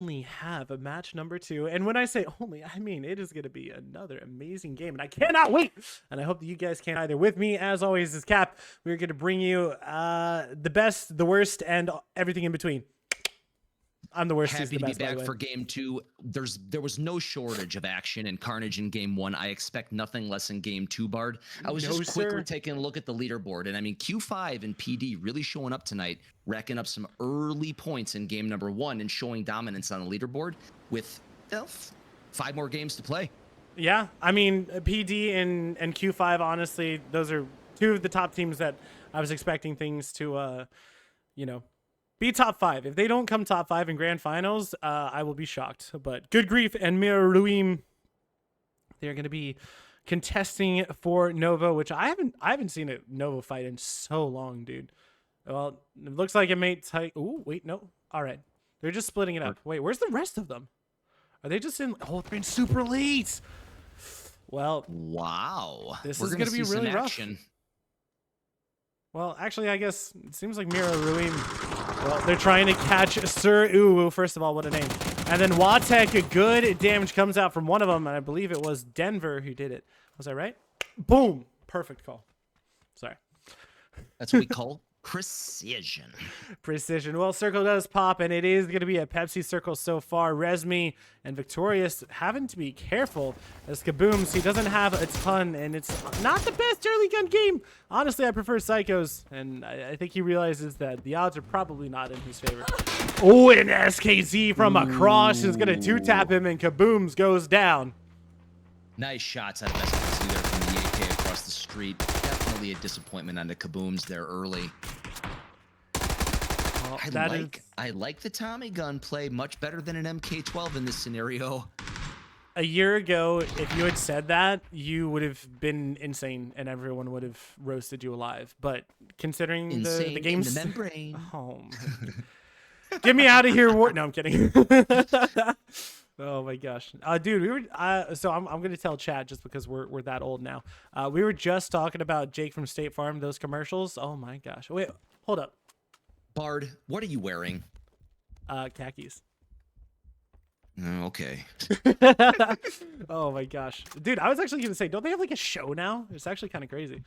only have a match number 2, and when I say only, I mean it is going to be another amazing game, and I cannot wait, and I hope that you guys can either. With me as always is Cap. We're going to bring you the best, the worst, and everything in between. I'm the worst. Happy the to be best, by the back way. for game 2. There was no shortage of action and carnage in game 1. I expect nothing less in game 2, Bard. I was just quickly taking a look at the leaderboard, and I mean Q5 and PD really showing up tonight, racking up some early points in game number 1 and showing dominance on the leaderboard with 5 more games to play. Yeah, I mean PD and Q5, honestly, those are 2 of the top teams that I was expecting things to be top 5. If they don't come top 5 in grand finals, I will be shocked. But good grief, and Miruim, they're going to be contesting for Nova, which I haven't seen a Nova fight in so long, dude. Well, it looks like it may take. Oh wait, no. All right, they're just splitting it up. Wait, where's the rest of them? Are they just in? Oh, they're in super late. Well, wow, this is going to be really rough. Action. Well, actually, I guess it seems like Miruim. Well, they're trying to catch Sir Uwu. First of all, what a name. And then Watek, good damage comes out from one of them, and I believe it was Denver who did it. Was I right? Boom. Perfect call. Sorry. That's what we call precision. Precision. Well, circle does pop, and it is going to be a Pepsi circle so far. Resmi and Victorious having to be careful as Kabooms, he doesn't have a ton, and it's not the best early gun game. Honestly, I prefer Psychos, and I think he realizes that the odds are probably not in his favor. Oh, and SKZ from across is going to 2-tap him, and Kabooms goes down. Nice shots out of SKZ there from the AK across the street. Definitely a disappointment on the Kabooms there early. I like the Tommy gun play much better than an MK12 in this scenario. A year ago, if you had said that, you would have been insane and everyone would have roasted you alive. But considering the game's in the membrane. Oh, get me out of here. No, I'm kidding. Oh my gosh, dude, we were so I'm gonna tell chat just because we're that old now. We were just talking about Jake from State Farm, those commercials. Oh my gosh, wait, hold up. Bard, what are you wearing? Khakis. Okay. Oh my gosh, dude, I was actually gonna say, don't they have like a show now? It's actually kind of crazy.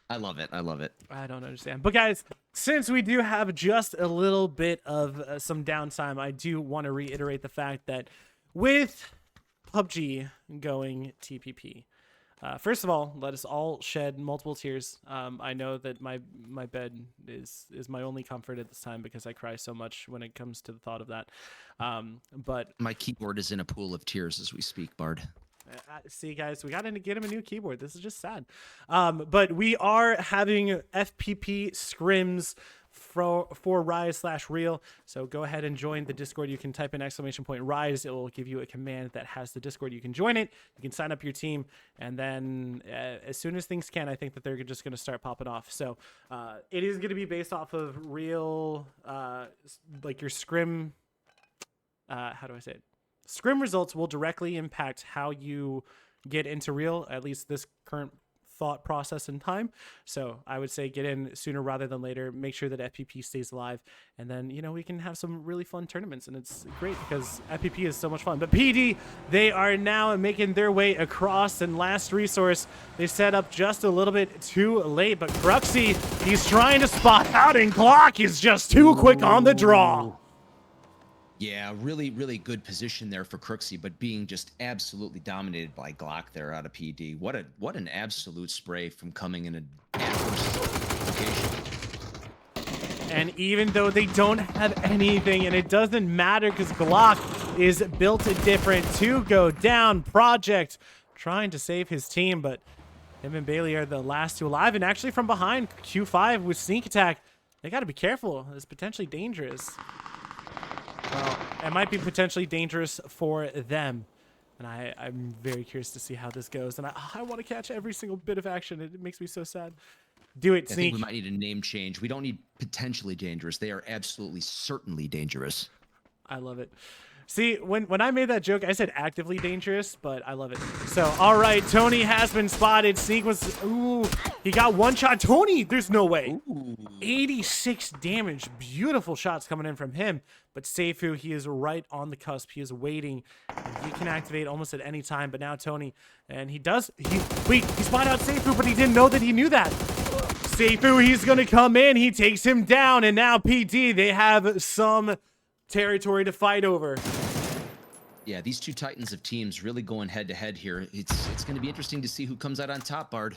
I love it. I love it. I don't understand. But guys, since we do have just a little bit of some downtime, I do want to reiterate the fact that with PUBG going TPP, first of all, let us all shed multiple tears. I know that my bed is my only comfort at this time because I cry so much when it comes to the thought of that. But my keyboard is in a pool of tears as we speak, Bard. See, guys, we got to get him a new keyboard. This is just sad. But we are having FPP scrims for Rise/R.E.A.L. So go ahead and join the Discord. You can type in !Rise. It will give you a command that has the Discord. You can join it. You can sign up your team. And then as soon as things can, I think that they're just going to start popping off. So it is going to be based off of real, like your scrim. How do I say it? Scrim results will directly impact how you get into R.E.A.L, at least this current thought process in time. So I would say get in sooner rather than later. Make sure that FPP stays alive. And then, we can have some really fun tournaments. And it's great because FPP is so much fun. But PD, they are now making their way across. And last resource, they set up just a little bit too late. But Cruxy, he's trying to spot out. And Glock is just too quick on the draw. Yeah, really, really good position there for Crooksy, but being just absolutely dominated by Glock there out of PD. What an absolute spray from coming in an adverse location. And even though they don't have anything, and it doesn't matter because Glock is built different to go down. Project trying to save his team, but him and Bailey are the last two alive. And actually from behind, Q5 with sneak attack. They got to be careful. It's potentially dangerous. Well, it might be potentially dangerous for them. And I'm very curious to see how this goes. And I want to catch every single bit of action. It makes me so sad. Do it, Sneak. I think we might need a name change. We don't need potentially dangerous. They are absolutely certainly dangerous. I love it. See, when I made that joke, I said actively dangerous, but I love it. So, all right, Tony has been spotted. Sneak was, ooh, he got one shot. Tony, there's no way. Ooh. 86 damage. Beautiful shots coming in from him. But Seifu, he is right on the cusp. He is waiting. He can activate almost at any time. But now Tony, and he spotted out Seifu, but he didn't know that he knew that. Seifu, he's going to come in. He takes him down. And now PD, they have some territory to fight over. Yeah, these two titans of teams really going head to head here. It's going to be interesting to see who comes out on top, Bard.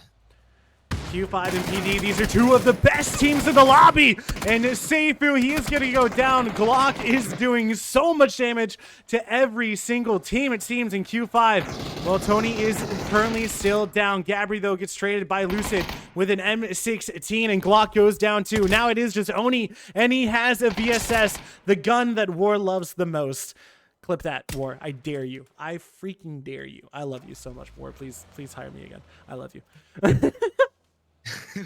Q5 and PD, these are two of the best teams in the lobby. And Seifu, he is going to go down. Glock is doing so much damage to every single team, it seems, in Q5. Well, Tony is currently still down. Gabri, though, gets traded by Lucid with an M16, and Glock goes down too. Now it is just Oni, and he has a VSS, the gun that War loves the most. Clip that, War. I dare you. I freaking dare you. I love you so much, War. Please hire me again. I love you.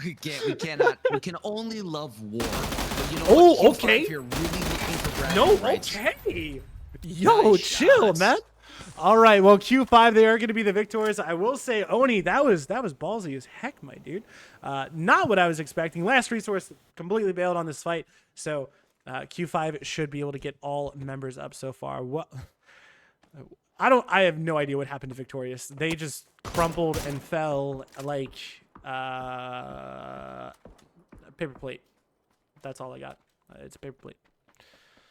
we can only love War. But you know oh, what? okay. If you're really looking for bragging No, rights, okay. Yo, nice chill, shots. man. All right, well, Q5, they are going to be the victors. I will say, Oni, that was ballsy as heck, my dude. Not what I was expecting. Last resource completely bailed on this fight, so Q5 should be able to get all members up so far. What? I have no idea what happened to Victorious. They just crumpled and fell like paper plate. That's all I got. It's a paper plate.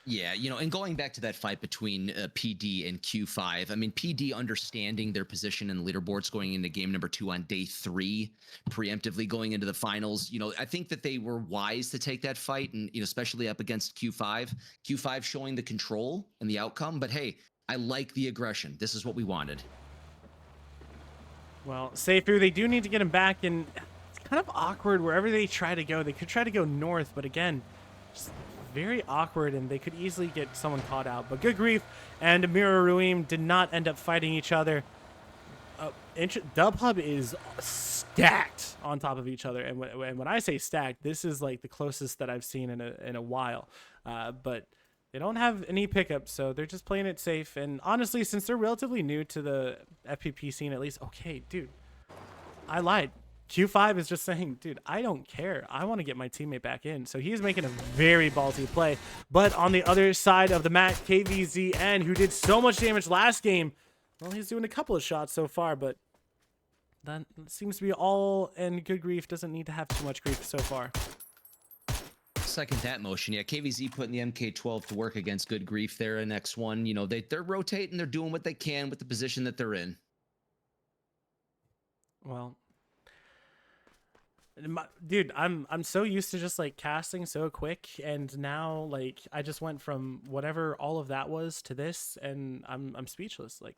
Yeah, you know, and going back to that fight between PD and Q5, I mean, PD understanding their position in the leaderboards going into game number 2 on day 3, preemptively going into the finals. You know, I think that they were wise to take that fight, and, you know, especially up against Q5. Q5 showing the control and the outcome, but hey, I like the aggression. This is what we wanted. Well, Seifu, they do need to get him back, and it's kind of awkward wherever they try to go. They could try to go north, but again, just very awkward, and they could easily get someone caught out. But good grief, and Amira Ruim did not end up fighting each other. Dub Hub is stacked on top of each other, and when I say stacked, this is like the closest that I've seen in a while. But they don't have any pickups, so they're just playing it safe. And honestly, since they're relatively new to the FPP scene, at least, okay, dude, I lied. Q5 is just saying, dude, I don't care. I want to get my teammate back in. So he's making a very ballsy play. But on the other side of the map, KVZN, who did so much damage last game, well, he's doing a couple of shots so far, but that seems to be all, and good grief doesn't need to have too much grief so far. Second that motion. Yeah, KVZ putting the MK12 to work against good grief there in X1. You know, they're rotating, they're doing what they can with the position that they're in. Well, dude, I'm so used to just like casting so quick, and now like I just went from whatever all of that was to this, and I'm speechless. Like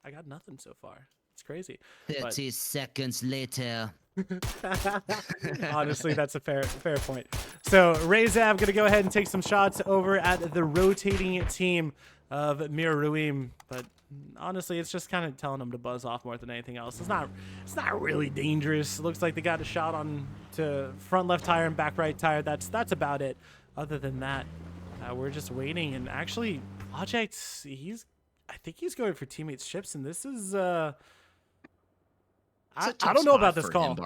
I got nothing so far. It's crazy. 30 seconds later. Honestly, that's a fair point. So R.E.A.L gonna go ahead and take some shots over at the rotating team of Miruim, but honestly, it's just kind of telling them to buzz off more than anything else. It's not really dangerous. It looks like they got a shot on to front left tire and back right tire. That's about it. Other than that, we're just waiting. And actually, Project, I think he's going for teammates ships, and this is I don't know about this call.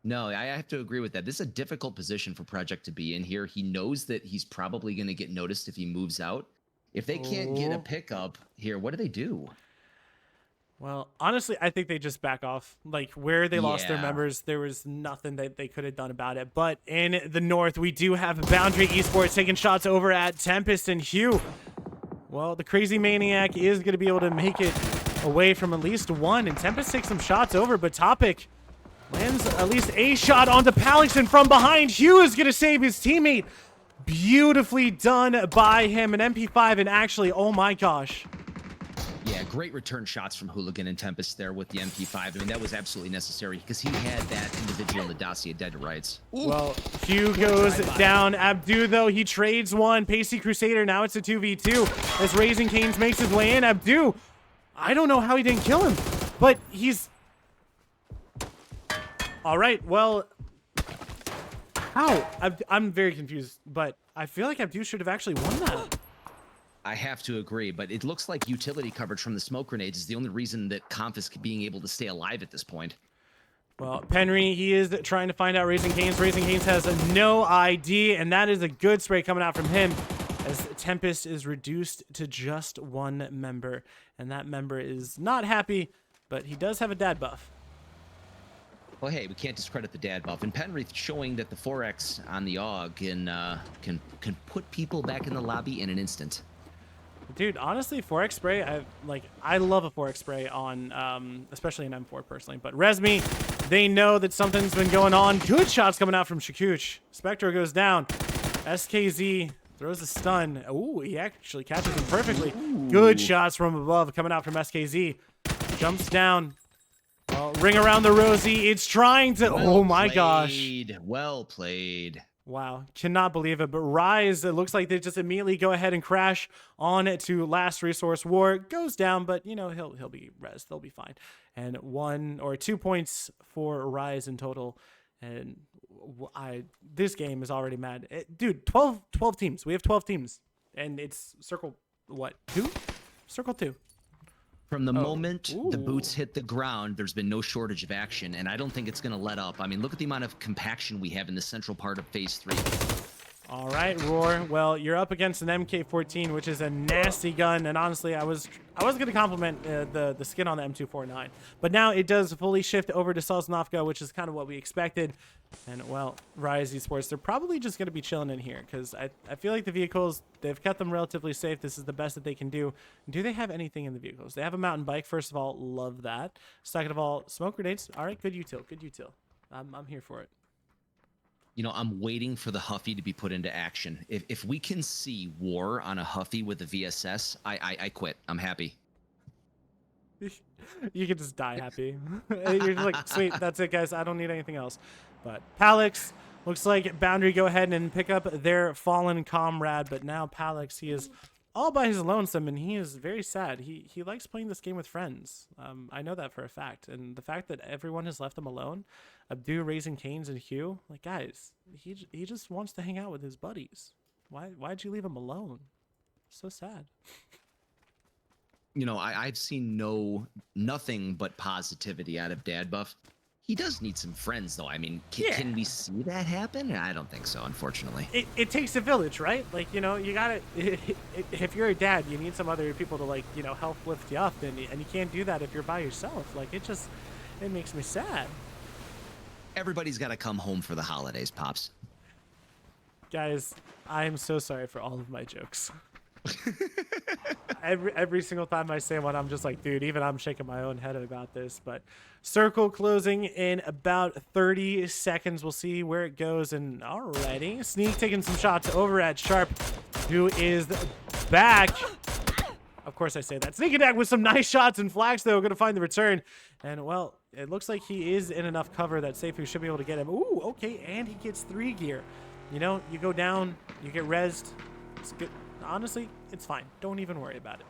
No, I have to agree with that. This is a difficult position for Project to be in here. He knows that he's probably going to get noticed if he moves out. If they can't get a pickup here, what do? Well, honestly, I think they just back off. Like, where they lost their members, there was nothing that they could have done about it. But in the north, we do have Boundary Esports taking shots over at Tempest and Hugh. Well, the Crazy Maniac is going to be able to make it away from at least one, and Tempest takes some shots over, but Topic lands at least a shot onto Palixon from behind. Hugh is going to save his teammate. Beautifully done by him. An MP5, and actually, oh my gosh. Yeah, great return shots from Hooligan and Tempest there with the MP5. I mean, that was absolutely necessary because he had that individual in the dossier dead to rights. Ooh. Well, Hugh goes down. Abdu, though, he trades one. Pasty Crusader, now it's a 2v2 as Raising Canes makes his way in. Abdu, I don't know how he didn't kill him, but he's... All right, well... How? I'm very confused, but I feel like Abdu should have actually won that. I have to agree, but it looks like utility coverage from the smoke grenades is the only reason that Conf is being able to stay alive at this point. Well, Penry, he is trying to find out Raising Cane's. Raising Cane's has no ID, and that is a good spray coming out from him as Tempest is reduced to just one member. And that member is not happy, but he does have a dad buff. Well, hey, we can't discredit the dad buff. And Penrith showing that the 4X on the AUG can put people back in the lobby in an instant. Dude, honestly, 4X spray, I love a 4X spray on, especially an M4 personally. But Resmi, they know that something's been going on. Good shots coming out from Shakuch. Spectre goes down. SKZ throws a stun. Ooh, he actually catches him perfectly. Ooh. Good shots from above coming out from SKZ. Jumps down. Well, ring around the rosy. It's trying to. Well oh my played. gosh. Well played. Wow, cannot believe it. But Rise, it looks like they just immediately go ahead and crash on to Last Resource War. Goes down, but you know he'll be res. They'll be fine. And 1 or 2 points for Rise in total. And this game is already mad, dude. 12 teams. We have 12 teams, and it's circle what 2? Circle 2. From the moment the boots hit the ground, there's been no shortage of action, and I don't think it's going to let up. I mean, look at the amount of compaction we have in the central part of Phase 3. All right, Roar. Well, you're up against an MK14, which is a nasty gun, and honestly, I was going to compliment the skin on the M249, but now it does fully shift over to Sosnovka, which is kind of what we expected. And well, Rise Esports, they're probably just going to be chilling in here because I feel like the vehicles, they've kept them relatively safe. This is the best that they can do. Do they have anything in the vehicles? They have a mountain bike. First of all, love that. Second of all, smoke grenades. All right, good util, good util. I'm here for it. You know, I'm waiting for the Huffy to be put into action. If we can see war on a Huffy with a VSS, I quit. I'm happy. You can just die happy. You're just like, sweet, that's it, guys. I don't need anything else. But Palix, looks like Boundary go ahead and pick up their fallen comrade. But now Palix, he is all by his lonesome, and he is very sad. He likes playing this game with friends. I know that for a fact. And the fact that everyone has left him alone, Abdu, Raising Canes, and Hugh, like, guys, he just wants to hang out with his buddies. Why'd you leave him alone? So sad. You know, I've seen nothing but positivity out of Dad Buff. He does need some friends, though. I mean, can we see that happen? I don't think so, unfortunately. It takes a village, right? Like, you know, you gotta. If you're a dad, you need some other people to, like, you know, help lift you up, and you can't do that if you're by yourself. Like, it makes me sad. Everybody's got to come home for the holidays, Pops. Guys, I am so sorry for all of my jokes. every single time I say one, I'm just like, dude, even I'm shaking my own head about this. But circle closing in about 30 seconds. We'll see where it goes. And alrighty, Sneak taking some shots over at Sharp, who is back. Of course I say that. Sneak attack with some nice shots, and Flax, though, going to find the return. And, well, it looks like he is in enough cover that Seifu should be able to get him. Ooh, okay, and he gets 3 gear. You know, you go down, you get rezzed. It's good. Honestly, it's fine. Don't even worry about it.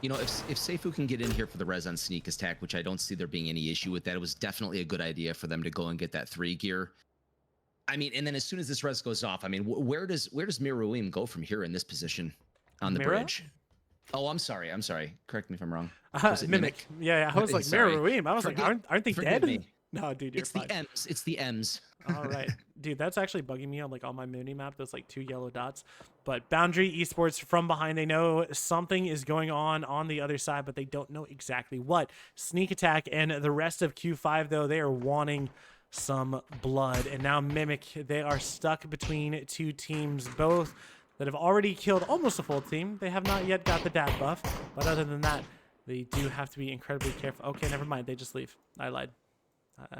You know, if Seifu can get in here for the res on Sneak attack, which I don't see there being any issue with that, it was definitely a good idea for them to go and get that 3 gear. I mean, and then as soon as this res goes off, I mean, where does Miruim go from here in this position on the bridge? Oh, I'm sorry. Correct me if I'm wrong. Mimic. Yeah, I was like, Miruim. I was like, aren't they dead? Me. No, dude, you're fine. It's the M's. All right, dude, that's actually bugging me on like on my mini map. Those like 2 yellow dots. But Boundary Esports from behind, they know something is going on the other side, but they don't know exactly what. Sneak attack and the rest of Q5 though, they are wanting some blood. And now Mimic, they are stuck between 2 teams, both that have already killed almost a full team. They have not yet got the dad buff, but other than that, they do have to be incredibly careful. Okay, never mind. They just leave. I lied.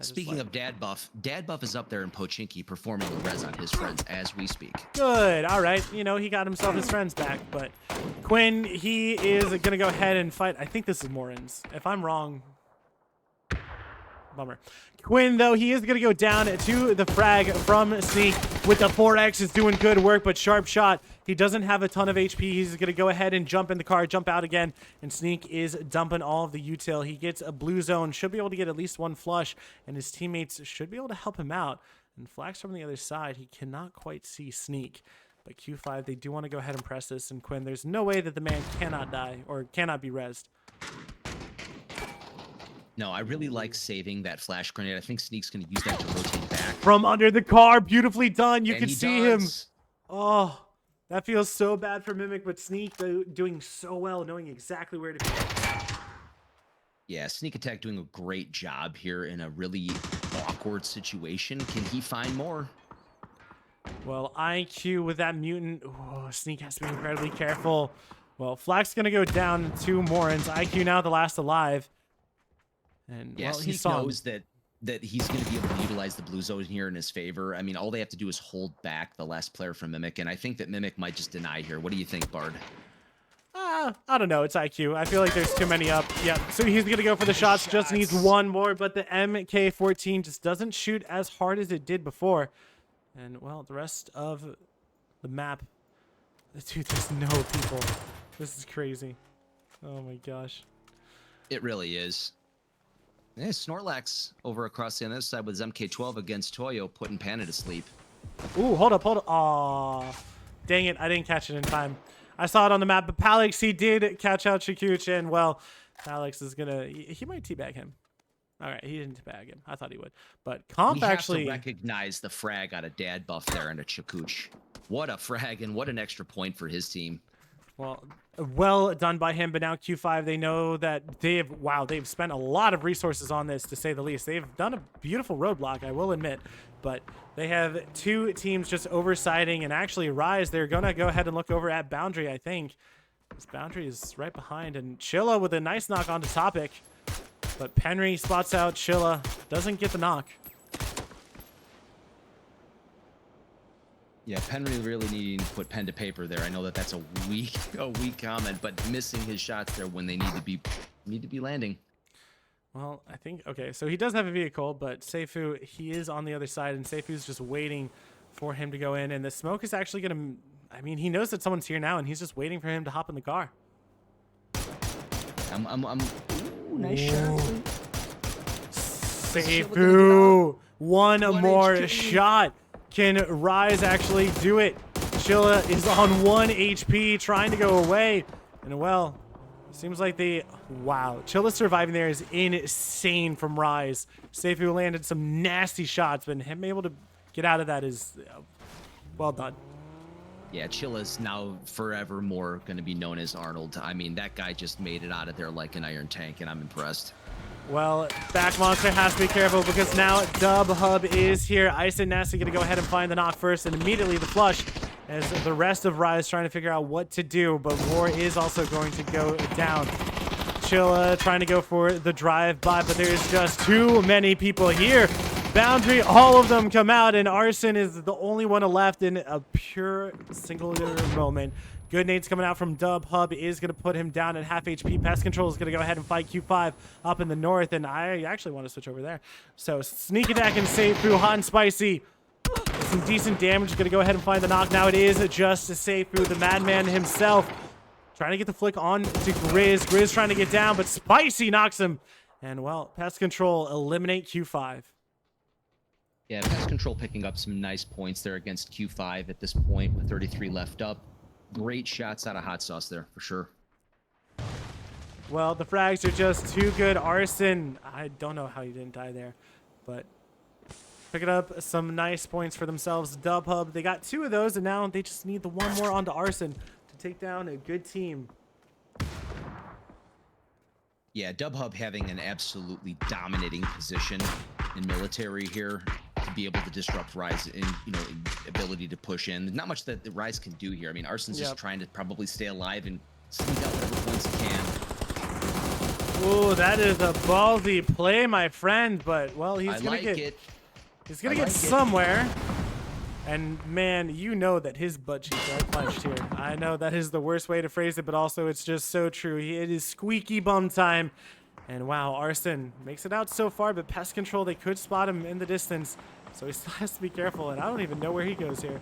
Speaking of Dad Buff is up there in Pochinki performing the res on his friends as we speak. Good. All right. You know, he got himself his friends back, but Quinn, he is going to go ahead and fight. I think this is Morin's. If I'm wrong, bummer. Quinn, though, he is going to go down to the frag from Sneak with the 4X. Is doing good work, but sharp shot. He doesn't have a ton of HP. He's going to go ahead and jump in the car, jump out again, and Sneak is dumping all of the util. He gets a blue zone, should be able to get at least 1 flush, and his teammates should be able to help him out. And Flax from the other side, he cannot quite see Sneak. But Q5, they do want to go ahead and press this. And Quinn, there's no way that the man cannot die or cannot be rezzed. No, I really like saving that flash grenade. I think Sneak's going to use that to rotate back. From under the car, beautifully done. You can see him. Does. Oh, that feels so bad for Mimic, but Sneak doing so well, knowing exactly where to go. Yeah, Sneak Attack doing a great job here in a really awkward situation. Can he find more? Well, IQ with that mutant. Oh, Sneak has to be incredibly careful. Well, Flak's going to go down 2 more, and IQ now the last alive. And yeah, well, Sneak knows that he's going to be able to utilize the blue zone here in his favor. I mean, all they have to do is hold back the last player from Mimic, and I think that Mimic might just deny here. What do you think, Bard? I don't know. It's IQ. I feel like there's too many up. Yeah, so he's going to go for the shots. Just needs 1 more, but the MK14 just doesn't shoot as hard as it did before. And, well, the rest of the map, dude, there's no people. This is crazy. Oh, my gosh. It really is. Yeah, Snorlax over across the other side with his MK12 against Toyo, putting Panda to sleep. Ooh, hold up. Aw, dang it. I didn't catch it in time. I saw it on the map, but Palix, he did catch out Shakuch, and, well, Palix is going to... He might teabag him. All right, he didn't teabag him. I thought he would. But Comp actually... We have to recognize the frag out of Dad buff there and a Shakuch. What a frag, and what an extra point for his team. Well done by him, but now Q5, they know that they've spent a lot of resources on this, to say the least. They've done a beautiful roadblock, I will admit, but they have 2 teams just oversighting, and actually Rise, they're going to go ahead and look over at Boundary, I think. This Boundary is right behind, and Chilla with a nice knock onto Topic, but Penry spots out Chilla, doesn't get the knock. Yeah, Penry really needing to put pen to paper there. I know that that's a weak comment, but missing his shots there when they need to be landing. Well, I think okay. So he does have a vehicle, but Seifu, he is on the other side, and Seifu's just waiting for him to go in. And the smoke is actually gonna. I mean, he knows that someone's here now, and he's just waiting for him to hop in the car. Ooh, nice shot. Seifu, one more HP. shot. Can Rise actually do it? Chilla is on 1 HP, trying to go away. And well, it seems like wow. Chilla surviving there is insane from Rise. Seifu landed some nasty shots, but him able to get out of that is well done. Yeah, Chilla's now forevermore going to be known as Arnold. I mean, that guy just made it out of there like an iron tank, and I'm impressed. Well, Back Monster has to be careful because now Dub Hub is here. Ice and Nasty going to go ahead and find the knock first, and immediately the flush as the rest of Rise trying to figure out what to do, but War is also going to go down. Chilla trying to go for the drive-by, but there's just too many people here. Boundary, all of them come out, and Arson is the only one left in a pure singular moment. Good nades coming out from Dub. Hub is going to put him down at half HP. Pest Control is going to go ahead and fight Q5 up in the north, and I actually want to switch over there. So Sneak Attack and Seifu, hot and spicy. Some decent damage. Going to go ahead and find the knock. Now it is just Seifu, the madman himself, trying to get the flick on to Grizz. Grizz trying to get down, but Spicy knocks him. And, well, Pest Control eliminate Q5. Yeah, Pest Control picking up some nice points there against Q5 at this point with 33 left up. Great shots out of Hot Sauce there, for sure. Well, the frags are just too good. Arson, I don't know how he didn't die there, but picking up some nice points for themselves. Dub Hub, they got 2 of those, and now they just need the 1 more onto Arson to take down a good team. Yeah, Dub Hub having an absolutely dominating position in military here to be able to disrupt Rise in, in ability to push in. Not much that the Rise can do here. I mean, Arson's just trying to probably stay alive and sneak out whatever points he can. Ooh, that is a ballsy play, my friend. But well, he's gonna get somewhere. And man, you know that his butt cheeks are clenched here. I know that is the worst way to phrase it, but also it's just so true. It is squeaky bum time. And wow, Arson makes it out so far, but Pest Control, they could spot him in the distance. So he still has to be careful, and I don't even know where he goes here.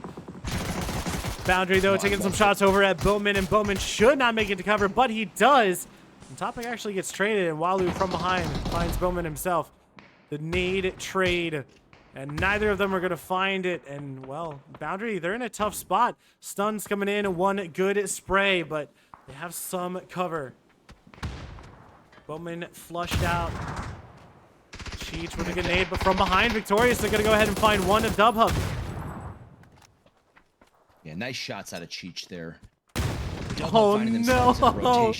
Boundary, though, taking some shots over at Bowman, and Bowman should not make it to cover, but he does. And Topic actually gets traded, and Walu from behind finds Bowman himself. The nade trade And neither of them are going to find it. And, well, Boundary, they're in a tough spot. Stuns coming in, one good spray, but they have some cover. Bowman flushed out. Cheech with a grenade, but from behind, Victorious, they're going to go ahead and find one of Dubhub. Yeah, nice shots out of Cheech there. Oh, no. Ooh,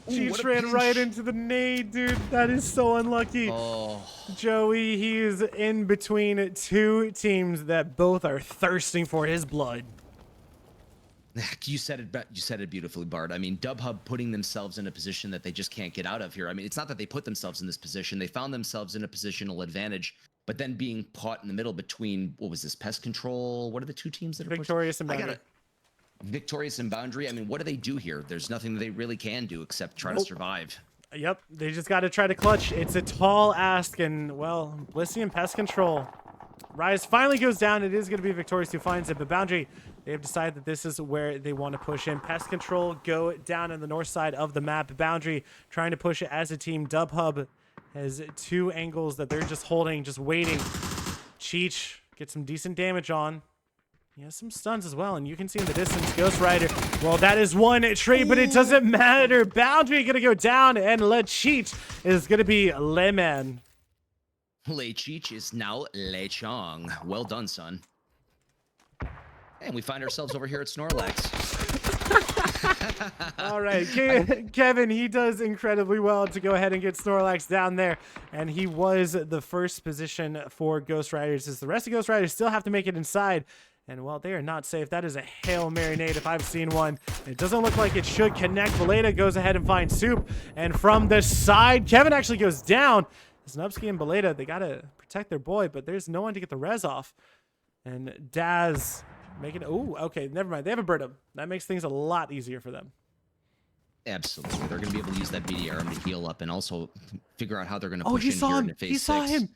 Cheech ran right into the nade, dude. That is so unlucky. Oh. Joey, he is in between two teams that both are thirsting for his blood. You said it beautifully, Bart. I mean, Dubhub putting themselves in a position that they just can't get out of here. I mean, it's not that they put themselves in this position. They found themselves in a positional advantage, but then being caught in the middle between, what was this, Pest Control? What are the two teams that are Victorious and Boundary. Victorious and Boundary. I mean, what do they do here? There's nothing that they really can do except try to survive. Yep, they just got to try to clutch. It's a tall ask, and, well, Blissey and Pest Control. Rise finally goes down. It is going to be Victorious who finds it, but Boundary, they have decided that this is where they want to push in. Pest Control go down on the north side of the map. Boundary trying to push it as a team. Dubhub has two angles that they're just holding, just waiting. Cheech gets some decent damage on. He has some stuns as well, and you can see in the distance, Ghost Rider. Well, that is one trade, but it doesn't matter. Boundary going to go down, and Le Cheech is going to be Le Man. Le Cheech is now Le Chong. Well done, son. And we find ourselves over here at Snorlax. All right, Kevin, he does incredibly well to go ahead and get Snorlax down there, and he was the first position for Ghost Riders, as the rest of Ghost Riders still have to make it inside. And, well, they are not safe. That is a Hail Mary nade if I've seen one. It doesn't look like it should connect. Beleda goes ahead and finds Soup. And from the side, Kevin actually goes down. Snubsky and Beleda, they got to protect their boy, but there's no one to get the res off. And Daz making... Ooh, okay, never mind. They have a Birdum. That makes things a lot easier for them. Absolutely. They're going to be able to use that BDRM to heal up and also figure out how they're going to push in saw here him. into phase He saw 6. him.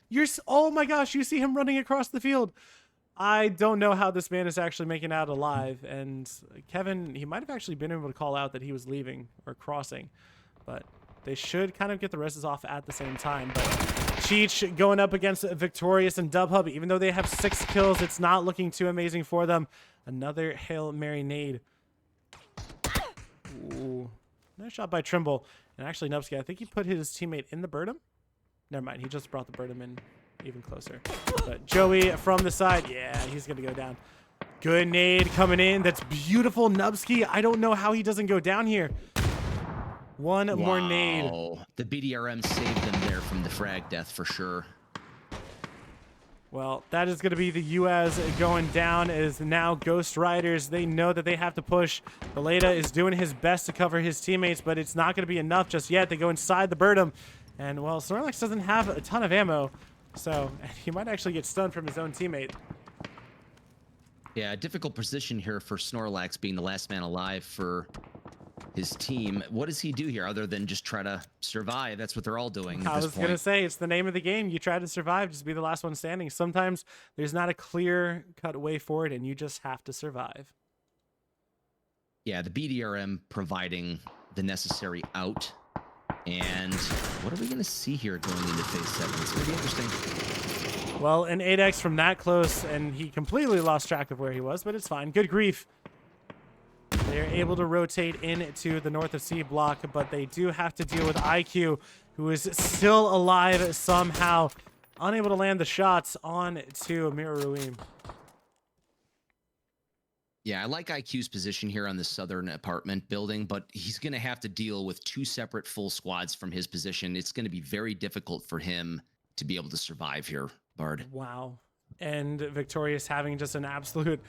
Oh, my gosh. You see him running across the field. I don't know how this man is actually making out alive, and Kevin, he might have actually been able to call out that he was leaving or crossing, but they should kind of get the reses off at the same time. But Cheech going up against Victorious and Dubhub, even though they have 6 kills, it's not looking too amazing for them. Another Hail Mary nade. Ooh, nice shot by Trimble. And actually, Nubsky, I think he put his teammate in the Birdum. Never mind, he just brought the Birdum in even closer. But Joey from the side, yeah, he's gonna go down. Good nade coming in. That's beautiful. Nubsky, I don't know how he doesn't go down here. One more nade. The BDRM saved them there from the frag death for sure. Well, that is going to be the UAS going down, as now Ghost Riders, they know that they have to push. Beleda is doing his best to cover his teammates, but it's not going to be enough just yet. They go inside the Birdum, and, well, Snorlax doesn't have a ton of ammo, so he might actually get stunned from his own teammate. Yeah, difficult position here for Snorlax, being the last man alive for his team. What does he do here other than just try to survive? That's what they're all doing. I was going to say, it's the name of the game. You try to survive, just be the last one standing. Sometimes there's not a clear-cut way forward, and you just have to survive. Yeah, the BDRM providing the necessary out. And what are we going to see here going into phase 7? It's going to be interesting. Well, an 8x from that close, and he completely lost track of where he was, but it's fine. Good grief. They're able to rotate into the north of C block, but they do have to deal with IQ, who is still alive somehow, unable to land the shots on to Miruim. Yeah, I like IQ's position here on the southern apartment building, but he's going to have to deal with 2 separate full squads from his position. It's going to be very difficult for him to be able to survive here, Bard. Wow. And Victorious having just an absolute...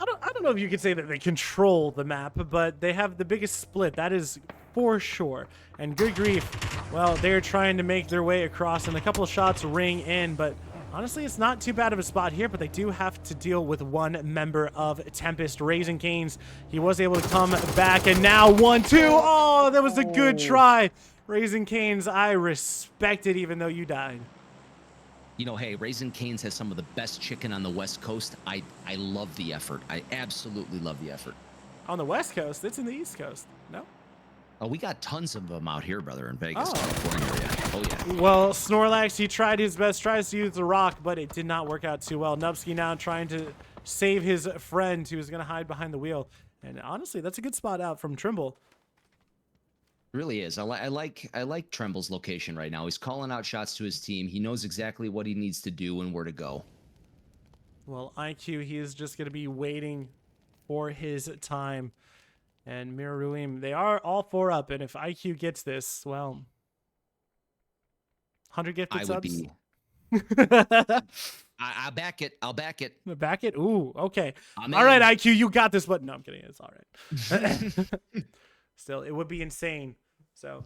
I don't know if you could say that they control the map, but they have the biggest split. That is for sure. And good grief. Well, they're trying to make their way across, and a couple of shots ring in, but honestly, it's not too bad of a spot here, but they do have to deal with one member of Tempest. Raising Canes, he was able to come back, and now 1-2. Oh, that was a good try. Raising Canes, I respect it, even though you died. You know, hey, Raising Cane's has some of the best chicken on the West Coast. I love the effort. I absolutely love the effort. On the West Coast? It's in the East Coast. No? Oh, we got tons of them out here, brother, in Vegas, Oh. California area. Oh, yeah. Well, Snorlax, he tried his best, tries to use the rock, but it did not work out too well. Nubsky now trying to save his friend who was going to hide behind the wheel. And honestly, that's a good spot out from Trimble. Really is. I like Tremble's location right now. He's calling out shots to his team. He knows exactly what he needs to do and where to go. Well, IQ, he is just going to be waiting for his time. And Miruim, they are all 4 up. And if IQ gets this, well, 100 gifted subs. I'll back it. I'll back it. Back it? Ooh, okay. I'm all right, in. IQ, you got this. But no, I'm kidding. It's all right. Still, it would be insane. So,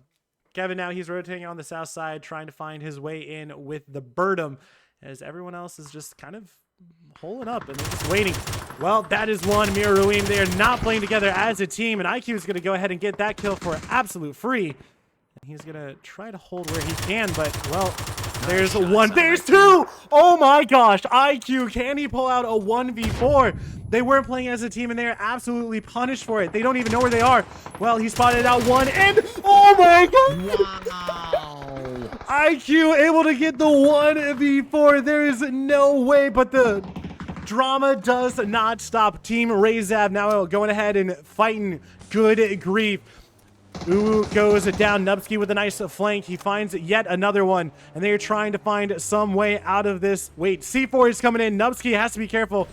Kevin now, he's rotating on the south side, trying to find his way in with the Birdum, as everyone else is just kind of holding up and they're just waiting. Well, that is one. Miruim, they are not playing together as a team, and IQ is going to go ahead and get that kill for absolute free. And he's going to try to hold where he can, but, well, there's one. There's 2. Oh, my gosh. IQ, can he pull out a 1v4? They weren't playing as a team, and they are absolutely punished for it. They don't even know where they are. Well, he spotted out 1, and oh, my God. Wow. IQ able to get the 1v4. There is no way, but the drama does not stop. Team R.E.A.L now going ahead and fighting. Good grief. Ooh, goes down. Nubsky with a nice flank. He finds yet another one, and they are trying to find some way out of this. Wait, C4 is coming in. Nubsky has to be careful,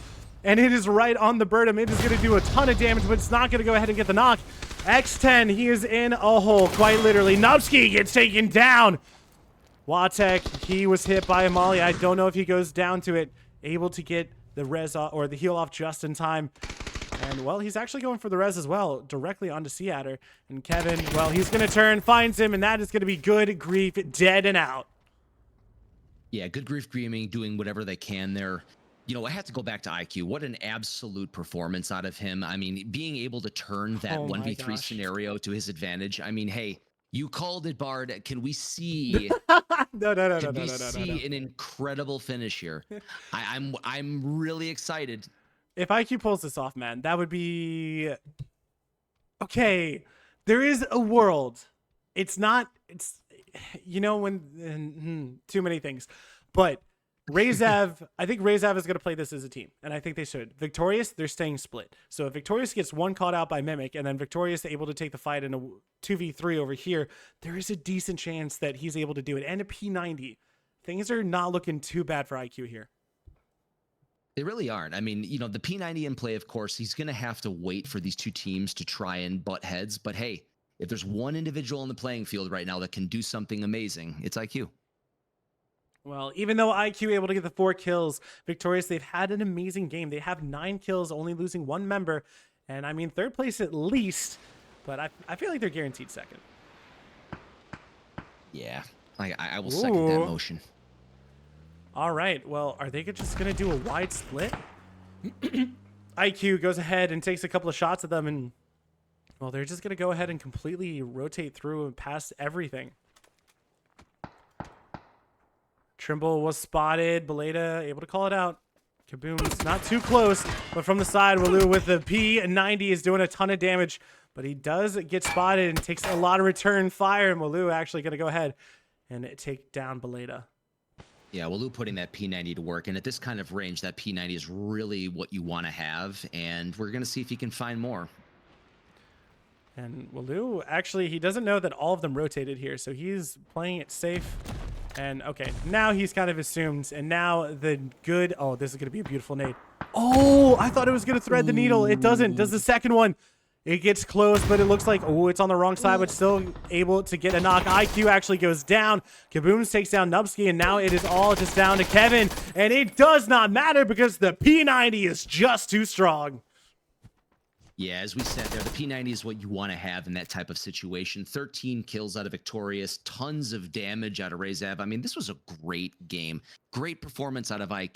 and it is right on the Birdum. It is going to do a ton of damage, but it's not going to go ahead and get the knock. X10, he is in a hole, quite literally. Nubsky gets taken down. Watek, he was hit by a molly. I don't know if he goes down to it. Able to get the res or the heal off just in time. And, well, he's actually going for the res as well, directly onto Seatter. And Kevin, well, he's going to turn, finds him, and that is going to be good grief, dead and out. Yeah, good grief dreaming, doing whatever they can there. You know, I have to go back to IQ. What an absolute performance out of him. I mean, being able to turn that 1v3 scenario to his advantage. I mean, hey, you called it, Bard. Can we see? No. An incredible finish here? I'm really excited. If IQ pulls this off, man, that would be okay. There is a world. It's not. It's when too many things, but R.E.A.L, I think R.E.A.L is going to play this as a team, and I think they should. Victorious, they're staying split. So if Victorious gets one caught out by Mimic, and then Victorious able to take the fight in a 2v3 over here, there is a decent chance that he's able to do it. And a P90. Things are not looking too bad for IQ here. They really aren't. I mean, the P90 in play, of course, he's going to have to wait for these two teams to try and butt heads. But hey, if there's one individual on the playing field right now that can do something amazing, it's IQ. Well, even though IQ able to get the 4 kills, Victorious, they've had an amazing game. They have 9 kills, only losing 1 member. And I mean, 3rd place at least, but I feel like they're guaranteed 2nd. Yeah, I will second that motion. All right, well, are they just going to do a wide split? IQ goes ahead and takes a couple of shots at them, and, well, they're just going to go ahead and completely rotate through and pass everything. Trimble was spotted. Beleda able to call it out. Kaboom's not too close, but from the side, Walu with the P90 is doing a ton of damage, but he does get spotted and takes a lot of return fire, and Walu actually going to go ahead and take down Beleda. Yeah, Walu putting that P90 to work, and at this kind of range, that P90 is really what you want to have, and we're going to see if he can find more. And Walu, actually, he doesn't know that all of them rotated here, so he's playing it safe. And, okay, now he's kind of assumed, and now the good... Oh, this is going to be a beautiful nade. Oh, I thought it was going to thread the needle. It doesn't. Does the second one. It gets close, but it looks like, oh, it's on the wrong side, but still able to get a knock. IQ actually goes down. Kabooms takes down Nubsky, and now it is all just down to Kevin. And it does not matter because the P90 is just too strong. Yeah, as we said there, the P90 is what you want to have in that type of situation. 13 kills out of Victorious, tons of damage out of R.E.A.L. I mean, this was a great game. Great performance out of IQ.